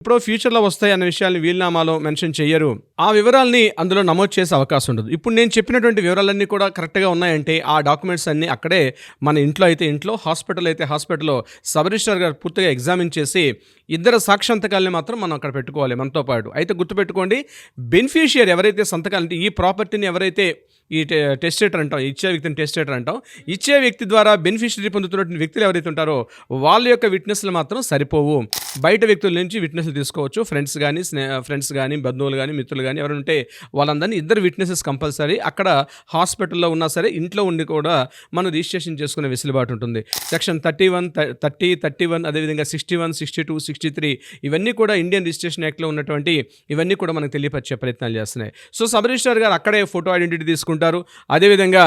ఎప్పుడో ఫ్యూచర్‌లో వస్తాయి అన్న విషయాల్ని వీలునామాలో మెన్షన్ చెయ్యరు. ఆ వివరాల్ని అందులో నమోదు చేసే అవకాశం ఉండదు. ఇప్పుడు నేను చెప్పినటువంటి వివరాలన్నీ కూడా కరెక్ట్‌గా ఉన్నాయంటే, ఆ డాక్యుమెంట్స్ అన్నీ అక్కడే మన ఇంట్లో అయితే ఇంట్లో, హాస్పిటల్ అయితే హాస్పిటల్‌లో సబ్ రిజిస్ట్రార్ గారు పూర్తిగా ఎగ్జామిన్ చేసి, ఇద్దరు సాక్ష్యంతకాల్ని మాత్రం మనం అక్కడ పెట్టుకోవాలి మనతో పాటు. అయితే గుర్తుపెట్టుకోండి, బెనిఫిషియరీ ఎవరైతే సంతకాలు అంటే ఈ ప్రాపర్టీని ఎవరైతే ఈ టెస్టేటర్ అంటాం, ఇచ్చే వ్యక్తిని టెస్టేటర్ అంటాం. ఇచ్చే వ్యక్తి ద్వారా బెనిఫిషియరీ పొందుతున్నటువంటి వ్యక్తులు ఎవరైతే ఉంటారో వాళ్ళ యొక్క విట్నెస్‌లు మాత్రం సరిపోవు. బయట వ్యక్తుల నుంచి విట్నెస్‌లు తీసుకోవచ్చు. ఫ్రెండ్స్ గానీ, బంధువులు గానీ, మిత్రులు గానీ ఎవరైనా ఉంటే వాళ్ళందరినీ ఇద్దరు విట్నెసెస్ కంపల్సరీ. అక్కడ హాస్పిటల్‌లో ఉన్నా సరే, ఇంట్లో ఉండి కూడా మనం రిజిస్ట్రేషన్ చేసుకునే వెసులుబాటు ఉంటుంది. సెక్షన్ 31, 31 అదేవిధంగా 61, 62, 63 ఇవన్నీ కూడా ఇండియన్ రిజిస్ట్రేషన్ యాక్ట్‌లో ఉన్నటువంటి ఇవన్నీ కూడా మనకు తెలియపరిచే ప్రయత్నాలు చేస్తున్నాయి. సో, సబ్ రిజిస్ట్రార్ గారు అక్కడే ఫోటో ఐడెంటిటీ తీసుకుంటారు. అదేవిధంగా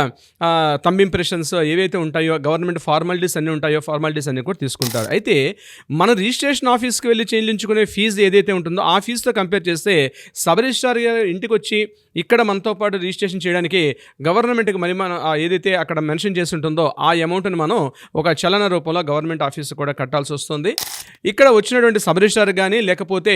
థంబ్ ఇంప్రెషన్స్ ఏవైతే ఉంటాయో, గవర్నమెంట్ ఫార్మాలిటీస్ అన్నీ కూడా తీసుకుంటారు. అయితే మన రిజిస్ట్రేషన్ ఆఫీస్కి వెళ్ళి చెల్లించుకునే ఫీజు ఏదైతే ఉంటుందో ఆ ఫీజుతో కంపేర్ చేస్తే సబ్ రిజిస్ట్రార్ గారు ఇంటికి వచ్చి ఇక్కడ మనతో పాటు రిజిస్ట్రేషన్ చేయడానికి గవర్నమెంట్కి మరి మనం ఏదైతే అక్కడ మెన్షన్ చేసి ఉంటుందో ఆ అమౌంట్ని మనం ఒక చలన రూపంలో గవర్నమెంట్ ఆఫీస్ కూడా కట్టాల్సి వస్తుంది. ఇక్కడ వచ్చినటువంటి సబ్ రిజిస్ట్రార్ కానీ లేకపోతే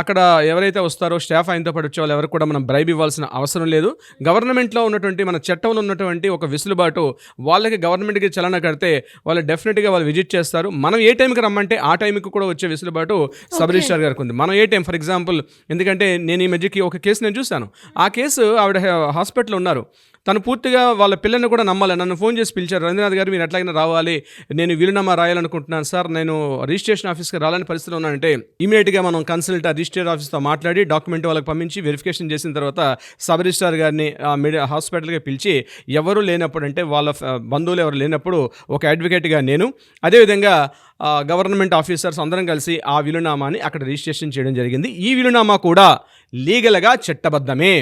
అక్కడ ఎవరైతే వస్తారో స్టాఫ్ ఆయనతో పాటు వచ్చే వాళ్ళు ఎవరు కూడా మనం బ్రైబ్ ఇవ్వాల్సిన అవసరం లేదు. గవర్నమెంట్లో ఉన్నటువంటి మన చట్టంలో ఉన్నటువంటి ఒక వెసులుబాటు వాళ్ళకి గవర్నమెంట్కి చలన కడితే వాళ్ళు డెఫినెట్గా వాళ్ళు విజిట్ చేస్తారు. మనం ఏ టైంకి రమ్మంటే ఆ టైంకి కూడా వచ్చే వెసులుబాటు సబ్ రిజిస్ట్రార్ గారికి ఉంది. మనం ఏ టైం ఫర్ ఎగ్జాంపుల్, ఎందుకంటే నేను ఈ మధ్యకి ఒక కేసు నేను చూశాను. ఆ కేసు ఆవిడ హాస్పిటల్లో ఉన్నారు. తను పూర్తిగా వాళ్ళ పిల్లల్ని కూడా నమ్మాలి. నన్ను ఫోన్ చేసి పిలిచారు, రవీంద్రనాథ్ గారు మీరు ఎట్లాగైనా రావాలి, నేను వీలునామా రాయాలనుకుంటున్నాను సార్, నేను రిజిస్ట్రేషన్ ఆఫీస్కి రాలని పరిస్థితిలో ఉన్నానంటే ఇమీడియట్గా మనం కన్సల్ట్ రిజిస్టర్ ఆఫీస్తో మాట్లాడి డాక్యుమెంట్ వాళ్ళకి పంపించి వెరిఫికేషన్ చేసిన తర్వాత సబ్ రిజిస్ట్రార్ గారిని హాస్పిటల్కి పిలిచి ఎవరు లేనప్పుడు అంటే వాళ్ళ బంధువులు ఎవరు లేనప్పుడు ఒక అడ్వకేట్గా నేను, అదేవిధంగా గవర్నమెంట్ ఆఫీసర్స్ అందరం కలిసి ఆ వీలునామాని అక్కడ రిజిస్ట్రేషన్ చేయడం జరిగింది. ఈ వీలునామా కూడా లీగల్గా చట్టబద్ధమే.